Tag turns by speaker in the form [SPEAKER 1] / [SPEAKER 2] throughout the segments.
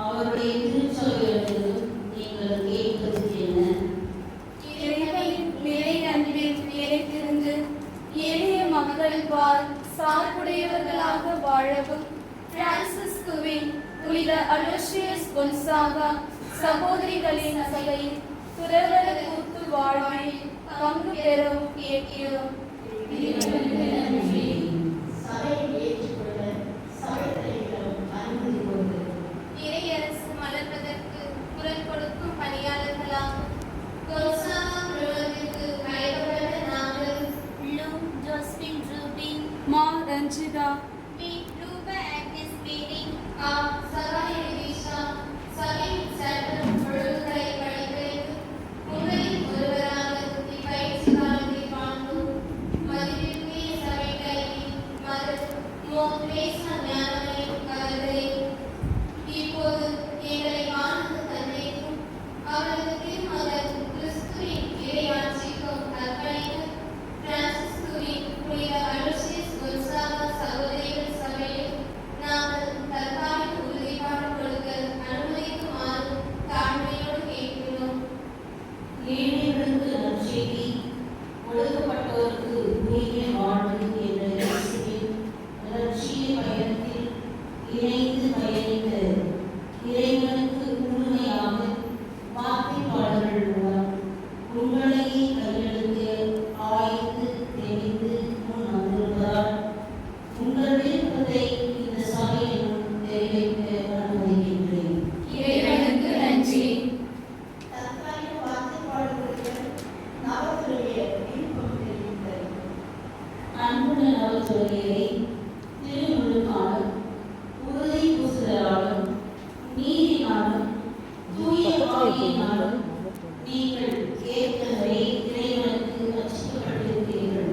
[SPEAKER 1] அவருடைய திருச்சபையிலிருந்தும் நீங்கள் கேட்பது என்ன?
[SPEAKER 2] இறைவனின் நிலை அன்பில் நிலைத்திருந்து எளிய மக்கள் பால் சார்புடையவர்களாக வாழவும் பிரான்சிஸ்குவின் புனித அலோசியஸ் கொன்சாகா சகோதரிகளின் சபையில் துறவர கூட்டு வாழ்வில் பங்கு பெறவும் கேட்கிறோம்.
[SPEAKER 3] இறையரசு மலர்வதற்கு குரல் கொடுக்கும் பணியாளர்களாகும் கொன்சாகா குழுவிற்கு கைவிட நாங்கள் லூ ஜோஸ்பின் ரூபின்
[SPEAKER 2] மா ரஞ்சிதா
[SPEAKER 3] வி ரூப ஆக்னஸ் மேரி ஆ சகாய விஷா சகை சட்டம் ஒழுங்குகளை படித்து உங்களில் ஒருவராக இப்பயிற்சி காலத்தை வாழ்ந்து மதிப்பிற்குரிய சபை கல்வி மத மோக்லேச ஞானங்களை கருதுகிறேன். இப்போது எங்களை வானத்து தந்தைக்கும் அவரது திருமகன் கிறிஸ்துவின் இறையாட்சிக்கும் அர்ப்பணித்து பிரான்சிஸ்குவின் புனித அலோசியஸ் கொன்சாகா சகோதரிகள் சபையில் நாங்கள் தற்காலிக உறுதிப்பாடு கொடுக்க அனுமதிக்குமாறு தாழ்மையோடு கேட்கிறோம்.
[SPEAKER 1] ஏழைகளுக்கு நற்செய்தி, ஒடுக்கப்பட்டோருக்கு நீதிய வாழ்வு என்ற இயேசுவின் லட்சிய பயணத்தில் இணைந்து பயணித்த இறைவனுக்கு முழுமையாக வார்த்தைப்பாளர்கள் மூலம் உங்களையே கையெழுத்து ஆய்ந்து தெளிந்து முன் வந்திருப்பதால் உங்கள் விருப்பத்தை இந்த சபையில் தெரிவிக்க அனுமதிக்கின்றேன்.
[SPEAKER 2] இறைவனுக்கு நன்றி.
[SPEAKER 4] தற்காலிக வார்த்தைப்பாடுகளுடன் நவத்துறைய விருப்பம் தெரிவித்தது.
[SPEAKER 1] அன்புள்ள நவத்துறையை திருமுழுக்காலும் உறுதி பூசுதலாலும் நீதினாலும் தூய ஆவியினாலும் நீங்கள் ஏற்கனவே இறைவனுக்கு அச்சிக்கப்பட்டிருக்கிறீர்கள்.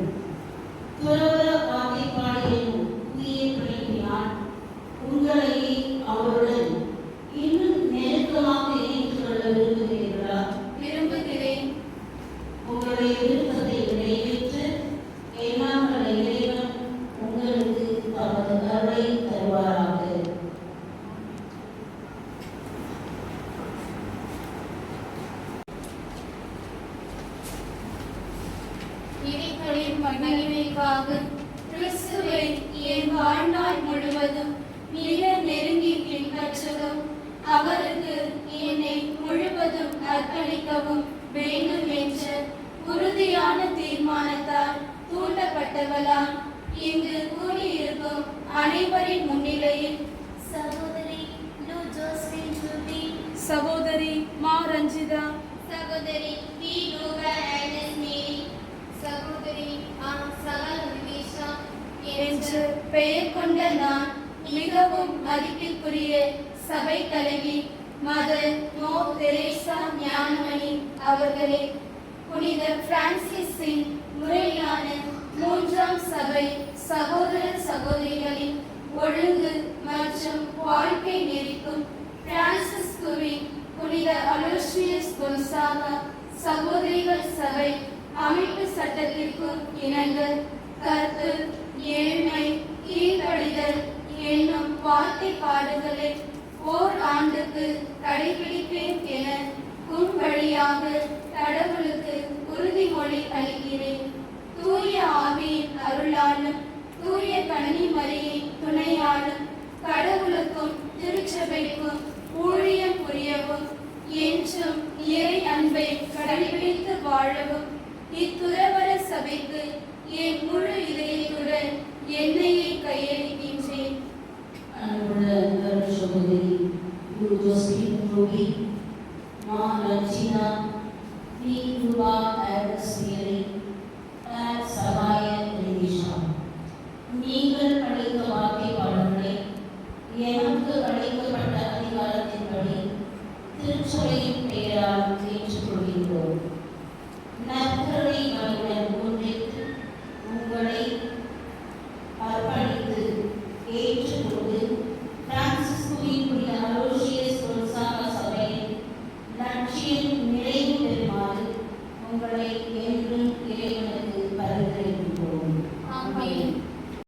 [SPEAKER 1] துறவற வார்த்தைப்பாடு என்னும் புதிய பிணைப்பினால் உங்களையே அவருடன் இன்னும் நெருக்கமாக இணைத்துக் கொள்ள விரும்புகிறீர்களா?
[SPEAKER 2] விரும்புகிறேன்.
[SPEAKER 1] உங்களுடைய விருப்பத்தை நிறைவேற்ற எல்லாம் வல்ல இறைவன் உங்களுக்கு தமது அருளை தருவாராக.
[SPEAKER 2] இறைவனின் மகிமைக்காக கிறிஸ்துவை என் வாழ்நாள் முழுவதும் மிக நெருங்கி பின்பற்றவும் அவருக்கு என்னை முழுவதும் அர்ப்பணிக்கவும் வேண்டும் என்ற உறுதியான தீர்மானத்தால் தூண்டப்பட்டவளால் இங்கு கூடியிருக்கும் அனைவரின் முன்னிலையில்
[SPEAKER 3] சகோதரி லூ ஜோஸ்பின் ரூபி,
[SPEAKER 2] சகோதரி மா ரஞ்சிதா,
[SPEAKER 3] சகோதரி வி ரூப ஆக்னஸ் மேரி, சகோதரி ஆ சகாய விஷா
[SPEAKER 2] என்று பெயர் கொண்ட நான் மிகவும் மதிப்பிற்குரிய சபை தலைவி மதர் மோ தெரேசா ஞானமணி அவர்களே, புனித பிரான்சிஸின் முறையான மூன்றாம் சபை சகோதர சகோதரிகளின் ஒழுங்கு மற்றும் வாழ்க்கை நெறிக்கும் பிரான்சிஸ்குவின் புனித அலோசியஸ் கொன்சாகா சகோதரிகள் சபை அமைப்பு சட்டத்திற்கும் இணங்க கருத்து, ஏழ்மை, கீழ்ப்படிதல் என்னும் வார்த்தைப்பாடுகளை ஓர் ஆண்டுக்கு கடைபிடிப்பேன் என உன் வழியாக கடவுளுக்கு உறுதிமொழி அளிக்கிறேன். தூய ஆவியின் அருளாலும் தூய கன்னி மரியின் துணையாலும் கடவுளுக்கும் திருச்சபைக்கும் ஊழியம் புரியவும் என்றும் இறை அன்பை கடைபிடித்து வாழவும் இத்துறவர சபைக்கு என் முழு இதய